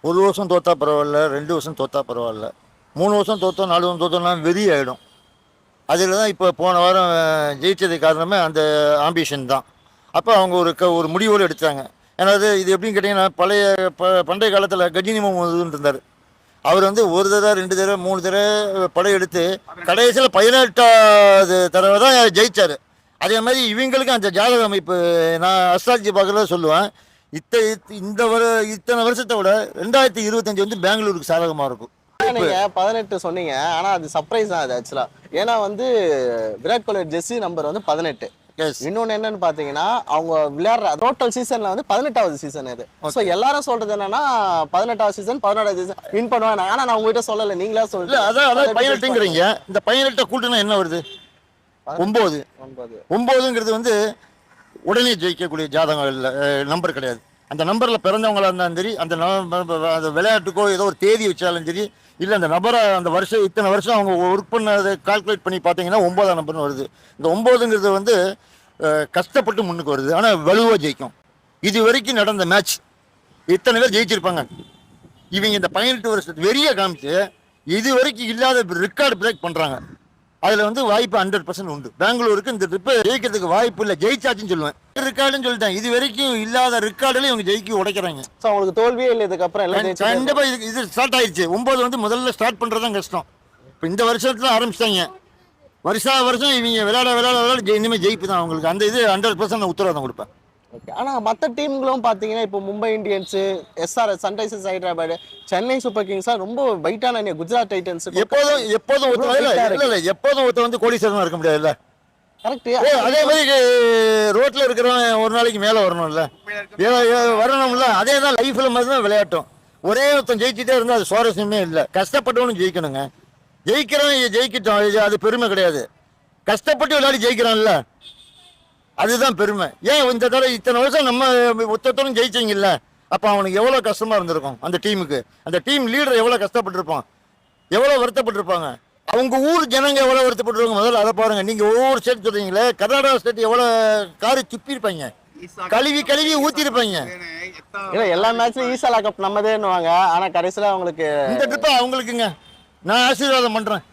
ஒரு வருஷம் தோத்தா பரவாயில்ல, 2 வருஷம் தோத்தா பரவாயில்ல, 3 வருஷம் தோத்தோம், 4 வருஷம் தோத்தோம்னா வெறி ஆகிடும். அதில் தான் இப்போ போன வாரம் ஜெயிச்சதுக்கு காரணமே அந்த ஆம்பிஷன் தான். அப்போ அவங்க ஒரு முடிவோடு எடுத்தாங்க. ஏன்னா இது எப்படின்னு கேட்டிங்கன்னா, பண்டைய காலத்தில் கஜினி முகமதுன்னு இருந்தார். அவர் வந்து ஒரு தடவை 2 தடவை 3 தடவை படையெடுத்து கடைசியில் 18வது தடவை தான் ஜெயிச்சார். அதே மாதிரி இவங்களுக்கு அந்த ஜாதக அமைப்பு நான் அஸ்ட்ராலஜி பார்க்கறத சொல்லுவேன். இத்தனை வருஷத்தை விட 2025 வந்து பெங்களூருக்கு சாதகமாக இருக்கும். நீங்க 18 சொன்னீங்க, ஆனா அது சர்ப்ரைஸ் தான் அது ஆக்சுவலா. ஏன்னா வந்து விராட் கோலி ஜெர்சி நம்பர் வந்து 18. இன்னொன்னு என்னன்னு பாத்தீங்கன்னா, அவங்க விளையாடுற டோட்டல் சீசன்ல வந்து 18வது சீசன் இது. சோ எல்லாரும் சொல்றது என்னன்னா 18வது சீசன் 16வது சீசன் வின் பண்ணுவாங்க. ஆனா நான் உங்ககிட்ட சொல்லல, நீங்களா சொல்லுங்க. அதான் 18ங்கறீங்க. இந்த 18 கூட்டினா என்ன வருது? 9. 9ங்கிறது வந்து உடனே ஜெயிக்கக்கூடிய ஜாதகம் இல்லை, நம்பர் கிடையாது. அந்த நம்பரில் பிறந்தவங்களா இருந்தாலும் சரி, அந்த விளையாட்டுக்கோ ஏதோ ஒரு தேதி வச்சாலும் சரி, இல்லை அந்த நபரை அந்த வருஷம் இத்தனை வருஷம் அவங்க ஒர்க் பண்ணதை கால்குலேட் பண்ணி பார்த்தீங்கன்னா 9ஆம் நம்பர்னு வருது. இந்த 9ங்கிறது வந்து கஷ்டப்பட்டு முன்னுக்கு வருது, ஆனால் வலுவாக ஜெயிக்கும். இது வரைக்கும் நடந்த மேட்ச் இத்தனை பேர் ஜெயிச்சிருப்பாங்க. இவங்க இந்த 18 வருஷத்து வெறிய காமிச்சு இது வரைக்கும் இல்லாத ரெக்கார்டு பிரேக் பண்ணுறாங்க. அதில் வந்து வாய்ப்பு 100% உண்டு. பெங்களூருக்கு இந்த ட்ரிப்பு ஜெயிக்கிறதுக்கு வாய்ப்பு இல்லை, ஜெயிச்சாச்சுன்னு சொல்லுவேன். ரெக்கார்டுன்னு சொல்லிட்டேன், இது வரைக்கும் இல்லாத ரெக்கார்டுல இவங்க ஜெயிக்க உடைக்கிறாங்க. ஸோ அவங்களுக்கு தோல்வியே இல்லை இதுக்கப்புறம் எல்லாம் கண்டிப்பாக இது ஸ்டார்ட் ஆயிடுச்சு. 9 வந்து முதல்ல ஸ்டார்ட் பண்ணுறது தான் கஷ்டம். இப்போ இந்த வருஷத்துல ஆரம்பிச்சிட்டாங்க. வருஷம் இவங்க விளையாட இனிமேல் ஜெயிப்பு தான் அவங்களுக்கு. அந்த இது 100% நான் உத்தரவாதம் கொடுப்பேன். ஓகே. ஆனால் மற்ற டீம்களும் பார்த்தீங்கன்னா இப்போ Mumbai Indians, SRH Sunrisers Hyderabad, Chennai super கிங்ஸாக ரொம்ப வெயிட்டான குஜராத் டைட்டன்ஸ் எப்போதும் ஒருத்தர் வந்து கோடீஸ்வரன் இருக்க முடியாதுல்ல. கரெக்ட். அதே மாதிரி ரோட்ல இருக்கிறவன் ஒரு நாளைக்கு மேலே வரணும்ல, வரணும்ல. அதே தான் லைஃப்ல மாதிரி தான் விளையாட்டும். ஒரே ஒருத்தன் ஜெயிச்சுட்டே இருந்தால் அது சுவாரஸ்யமே இல்லை. கஷ்டப்பட்டவனும் ஜெயிக்கணுங்க. ஜெயிக்கிறவன் ஜெயிக்கிட்டோம், அது பெருமை கிடையாது. கஷ்டப்பட்டு விளையாடி ஜெயிக்கிறான்ல, அதுதான் பெருமை. ஏன் இந்த தடவை இத்தனை வருஷம் நம்ம ஒத்தத்தோடும் ஜெயிச்சிங்கல்ல, அப்போ அவனுக்கு எவ்வளோ கஷ்டமாக இருந்திருக்கும். அந்த டீமுக்கு, அந்த டீம் லீடர் எவ்வளோ கஷ்டப்பட்டிருப்பான், எவ்வளோ வருத்தப்பட்டிருப்பாங்க. அவங்க ஊர் ஜனங்க எவ்வளோ வருத்தப்பட்டிருப்பாங்க. முதல்ல அதை பாருங்க. நீங்கள் ஒவ்வொரு ஸ்டேட் சொல்றீங்களே, கர்நாடகா ஸ்டேட் எவ்வளோ காரி துப்பியிருப்பாங்க, கழுவி ஊற்றிருப்பாங்க. எல்லா மேட்ச்லையும் ஈசாலா கப் நம்மதேன்னுவாங்க. ஆனால் கடைசியில் அவங்களுக்கு இந்த ட்ரிப்பை அவங்களுக்குங்க நான் ஆசீர்வாதம் பண்ணுறேன்.